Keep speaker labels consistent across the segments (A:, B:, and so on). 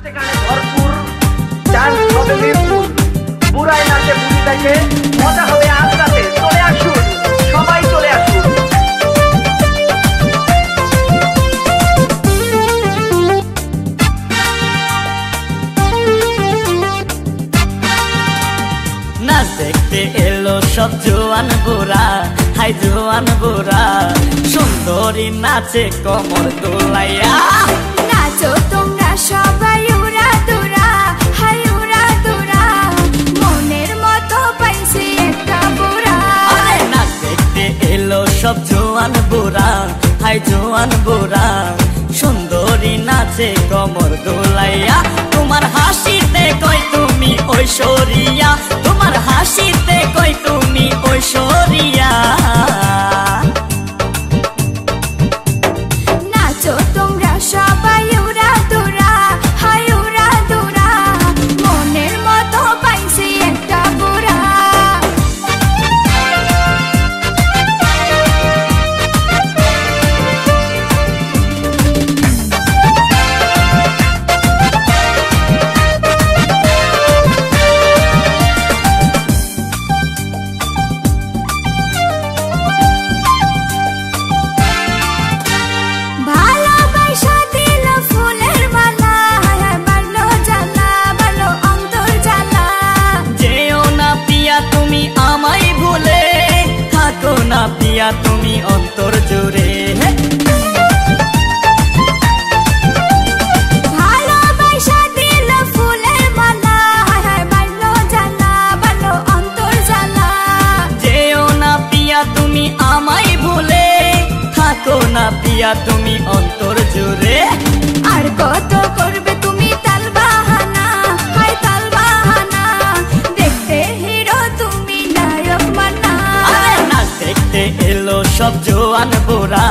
A: নাচতে গানে ভরপুর, ডান্স হবে মিরপুর, বুড়ায় নাচে বুড়ি দেখে, মজা হবে আজ রাতে। চলে আসুন, সবাই চলে আসুন।
B: নাচ দেখতে এলো সব জোয়ান বুড়া, হাই জোয়ান বুড়া, সুন্দরী নাচে কমর দোলাইয়া।
C: নাচো তোমরা সবাই উড়া দুরা, হাই উড়া দুরা, মনের মতো পাইছি একটা বুড়া।
B: আরে নাচ দেখতে এলো সব জোয়ান বুড়া, হাই জোয়ান বুড়া, সুন্দরী নাচে কমর দোলাইয়া। তোমার হাসিতে কই তুমি ঐশ্বরিয়া, তোমার হাসিতে কই তুমি ঐশ্বরিয়া।
C: নাচো তোমরা সবাই উড়া দুরা, হাই উড়া দুরা, মনের মতো পাইছি একটা বুড়া। ভালোবাসা দিল ফুলের মালা, বাড়লো জ্বালা, বাড়লো অন্তর জ্বালা।
B: যেও না পিয়া তুমি আমায় ভুলে, থাকো না পিয়া তুমি অন্তর জুড়ে।
C: ভালোবাসা দিল ফুলের মালা, বাড়লো জ্বালা, বাড়লো অন্তর জ্বালা।
B: যেও না পিয়া তুমি আমায় ভুলে, থাকো না পিয়া তুমি অন্তর জুড়ে।
C: আর কত করবে তুমি তাল বাহানা, হাই তাল বাহানা, দেখতে হিরো তুমি নায়ক মানা।
B: আরে নাচ দেখতে এলো সব জোয়ান বুড়া,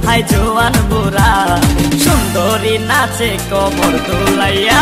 B: হাই জোয়ান বুড়া, সুন্দরী নাচে কমর দোলাইয়া।